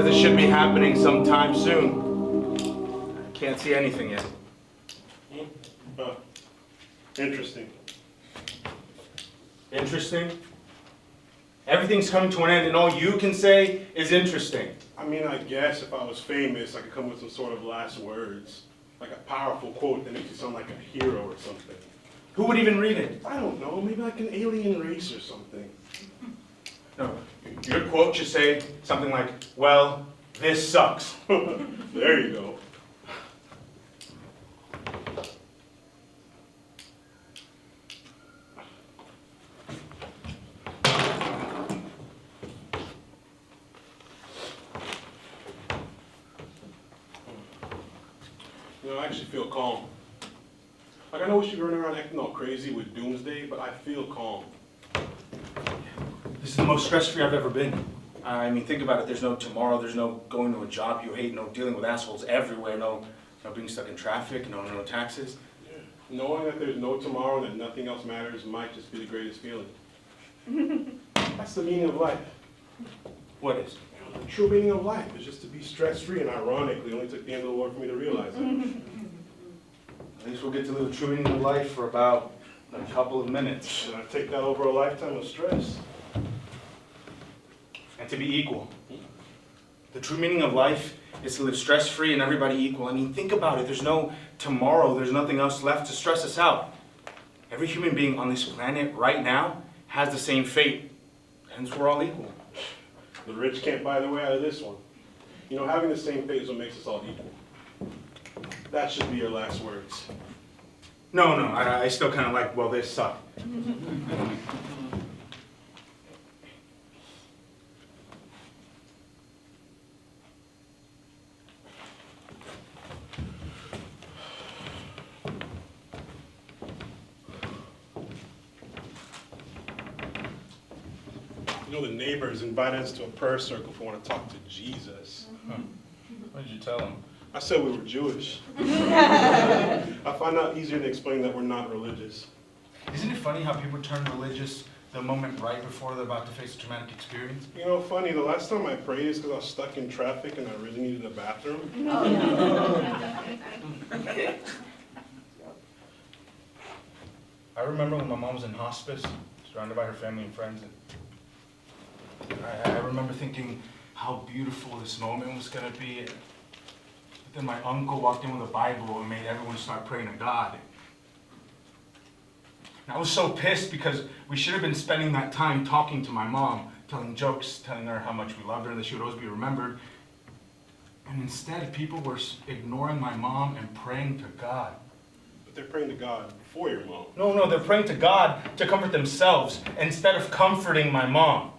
this should be happening sometime soon. I can't see anything yet. Interesting. Interesting? Everything's coming to an end and all you can say is interesting. I mean, I guess if I was famous, I could come with some sort of last words. Like a powerful quote that makes you sound like a hero or something. Who would even read it? I don't know, maybe like an alien race or something. No, your quote should say something like, well, this sucks. There you go. You know, I actually feel calm. Like, I know we should be running around acting all crazy with doomsday, but I feel calm. This is the most stress-free I've ever been. I mean, think about it. There's no tomorrow. There's no going to a job you hate. No dealing with assholes everywhere. No being stuck in traffic. No taxes. Yeah. Knowing that there's no tomorrow and that nothing else matters might just be the greatest feeling. That's the meaning of life. What is? The true meaning of life is just to be stress-free, and ironically, it only took the end of the world for me to realize it. At least we'll get to live the true meaning of life for about a couple of minutes. And I take that over a lifetime of stress. And to be equal. The true meaning of life is to live stress-free and everybody equal. I mean, think about it. There's no tomorrow. There's nothing else left to stress us out. Every human being on this planet right now has the same fate. Hence, we're all equal. The rich can't buy their way out of this one. You know, having the same fate is what makes us all equal. That should be your last words. No, I still kind of like, well, this sucked. You know, the neighbors invited us to a prayer circle if we want to talk to Jesus. What did you tell him? I said we were Jewish. I find out easier to explain that we're not religious. Isn't it funny how people turn religious the moment right before they're about to face a traumatic experience? You know, funny, the last time I prayed is because I was stuck in traffic and I really needed a bathroom. I remember when my mom was in hospice, surrounded by her family and friends. And I remember thinking how beautiful this moment was going to be. But then my uncle walked in with a Bible and made everyone start praying to God. And I was so pissed because we should have been spending that time talking to my mom, telling jokes, telling her how much we loved her and that she would always be remembered. And instead, people were ignoring my mom and praying to God. But they're praying to God for your mom. No, they're praying to God to comfort themselves instead of comforting my mom.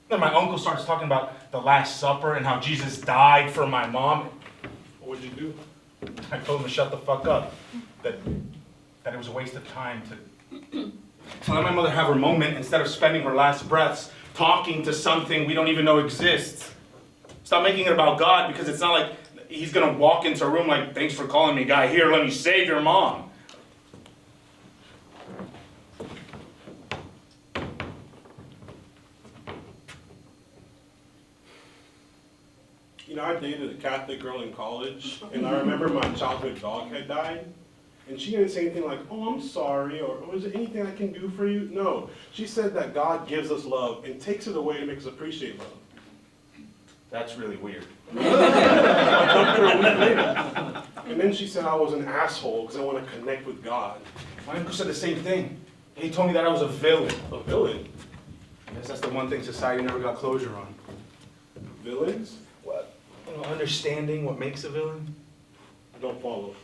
Then my uncle starts talking about the Last Supper and how Jesus died for my mom. What would you do? I told him to shut the fuck up. That it was a waste of time to let my mother have her moment instead of spending her last breaths talking to something we don't even know exists. Stop making it about God, because it's not like he's going to walk into a room like, thanks for calling me, guy. Here, let me save your mom. You know, I dated a Catholic girl in college, and I remember my childhood dog had died, and she didn't say anything like, oh, I'm sorry, or is there anything I can do for you? No, she said that God gives us love and takes it away to make us appreciate love. That's really weird. I dumped her a week later. And then she said I was an asshole because I want to connect with God. My uncle said the same thing. He told me that I was a villain. A villain? I guess that's the one thing society never got closure on. Villains? What? You know, understanding what makes a villain. I don't follow.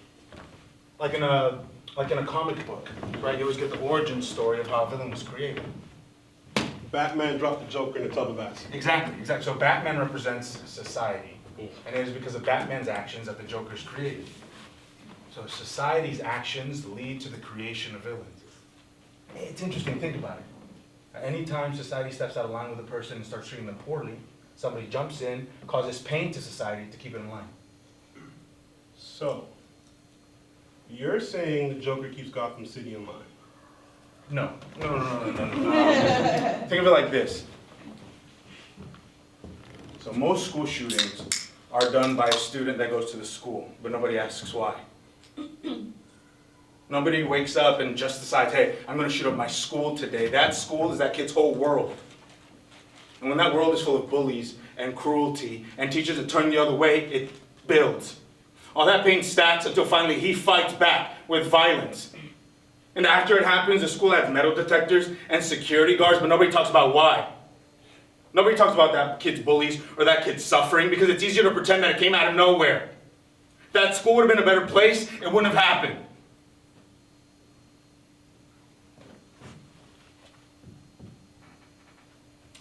Like in a comic book, right? You always get the origin story of how a villain was created. Batman dropped the Joker in a tub of acid. Exactly. So Batman represents society. And it is because of Batman's actions that the Joker's created. So society's actions lead to the creation of villains. It's interesting, think about it. Anytime society steps out of line with a person and starts treating them poorly, somebody jumps in, causes pain to society to keep it in line. So, you're saying the Joker keeps Gotham City in line? No. Think of it like this. So most school shootings are done by a student that goes to the school, but nobody asks why. Nobody wakes up and just decides, hey, I'm going to shoot up my school today. That school is that kid's whole world. And when that world is full of bullies and cruelty and teachers that turn the other way, it builds. All that pain stacks until finally he fights back with violence. And after it happens, the school has metal detectors and security guards, but nobody talks about why. Nobody talks about that kid's bullies or that kid's suffering because it's easier to pretend that it came out of nowhere. If that school would have been a better place, it wouldn't have happened.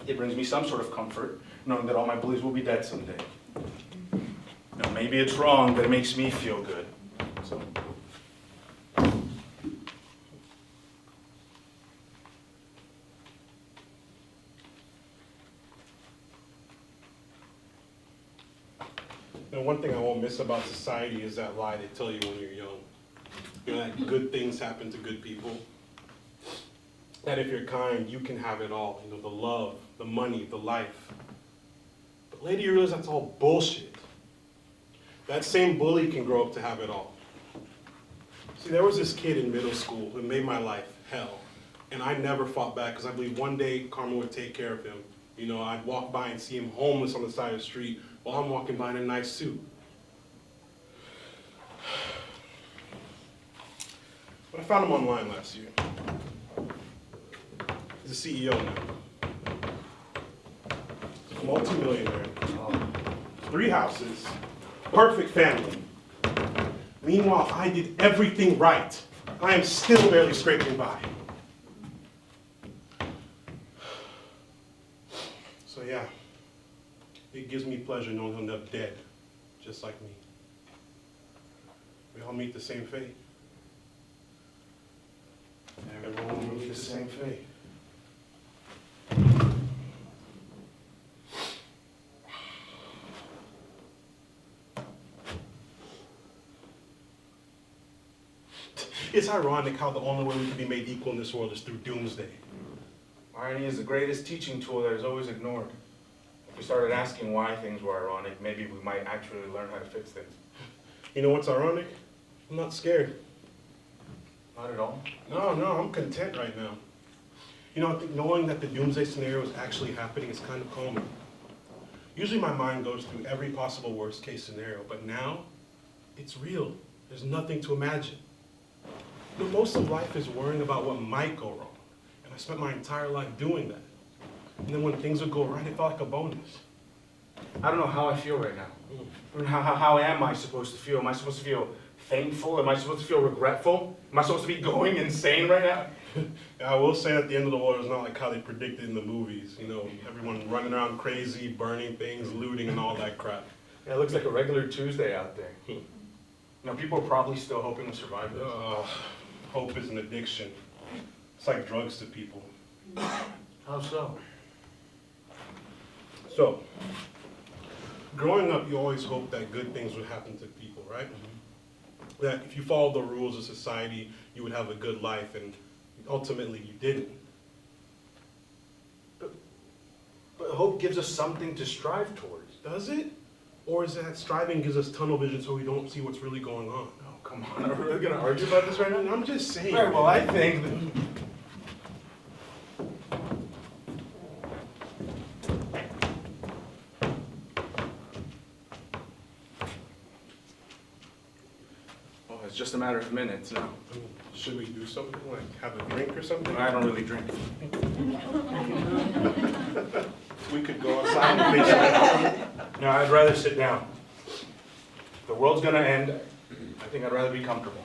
It brings me some sort of comfort, knowing that all my bullies will be dead someday. Now, maybe it's wrong, but it makes me feel good. So. And one thing I won't miss about society is that lie they tell you when you're young. You know, that good things happen to good people. That if you're kind, you can have it all. You know, the love, the money, the life. But later you realize that's all bullshit. That same bully can grow up to have it all. See, there was this kid in middle school who made my life hell. And I never fought back because I believed one day karma would take care of him. You know, I'd walk by and see him homeless on the side of the street while I'm walking by in a nice suit. But I found him online last year. He's a CEO now. He's a multi-millionaire. 3 houses. Perfect family. Meanwhile, I did everything right. I am still barely scraping by. So yeah, it gives me pleasure knowing he'll end up dead, just like me. We all meet the same fate. Everyone will meet the same fate. It's ironic how the only way we can be made equal in this world is through doomsday. Irony is the greatest teaching tool that is always ignored. If we started asking why things were ironic, maybe we might actually learn how to fix things. You know what's ironic? I'm not scared. Not at all. No, I'm content right now. You know, I think knowing that the doomsday scenario is actually happening is kind of calming. Usually my mind goes through every possible worst case scenario, but now it's real. There's nothing to imagine. You know, most of life is worrying about what might go wrong. And I spent my entire life doing that. And then when things would go right, it felt like a bonus. I don't know how I feel right now. I mean, how am I supposed to feel? Am I supposed to feel thankful? Am I supposed to feel regretful? Am I supposed to be going insane right now? I will say at the end of the world is not like how they predicted in the movies. You know, everyone running around crazy, burning things, looting and all that crap. Yeah, it looks like a regular Tuesday out there. You know, people are probably still hoping to survive this. Hope is an addiction. It's like drugs to people. How so? So, growing up, you always hoped that good things would happen to people, right? Mm-hmm. That if you followed the rules of society, you would have a good life, and ultimately you didn't. But hope gives us something to strive towards. Does it? Or is that striving gives us tunnel vision so we don't see what's really going on? Oh, come on. Are we really going to argue about this right now? I'm just saying. All right, well, I think that... Oh, it's just a matter of minutes now. Should we do something, like have a drink or something? I don't really drink. We could go outside and face it. No, I'd rather sit down. If the world's going to end, I think I'd rather be comfortable.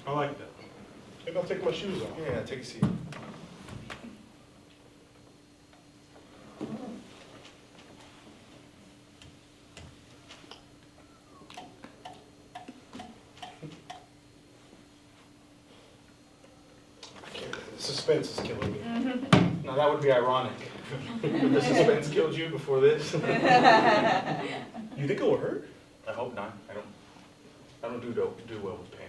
I like that. Maybe I'll take my shoes off. Yeah, take a seat. Suspense is killing me. Now that would be ironic. If the suspense killed you before this. You think it will hurt? I hope not. I don't do well with pain.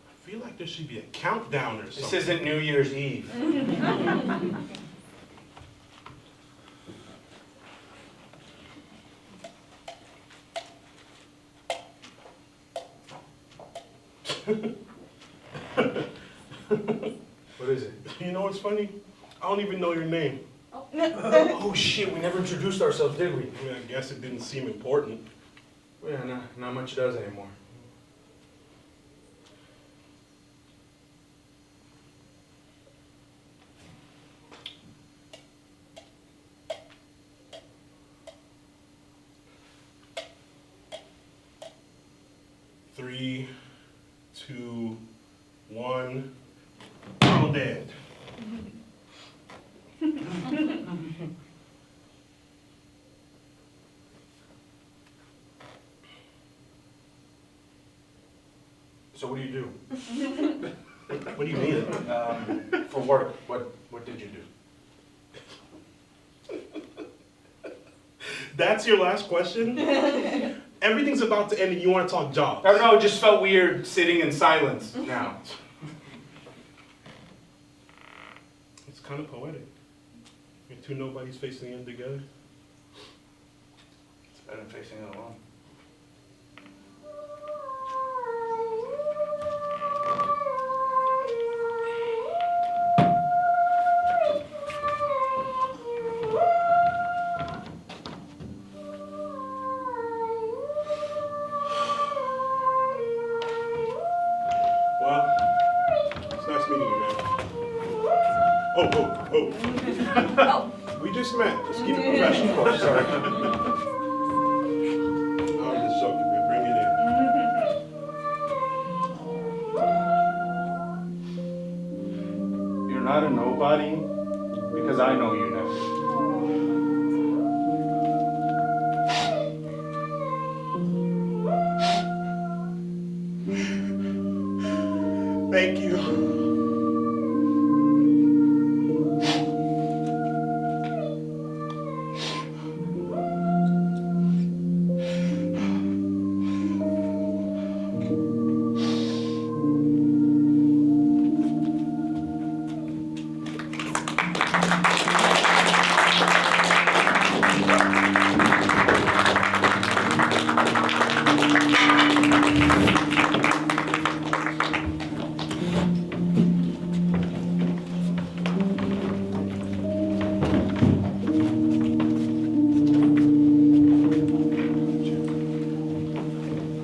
I feel like there should be a countdown or something. This isn't New Year's Eve. What is it? You know what's funny? I don't even know your name. Oh shit, we never introduced ourselves, did we? I mean, I guess it didn't seem important. Yeah, not much does anymore. Three, two, one. All dead. So what do you do? What do you mean? For work, what did you do? That's your last question? Everything's about to end and you want to talk jobs. I don't know, it just felt weird sitting in silence now. It's kind of poetic. Your two nobodies facing the end together. It's better than facing it alone. Well, it's nice meeting you, man. Oh. We just met. Let's keep it professional. Sorry. I'm just joking, man. Bring it in. You're not a nobody because I know you now. Thank you.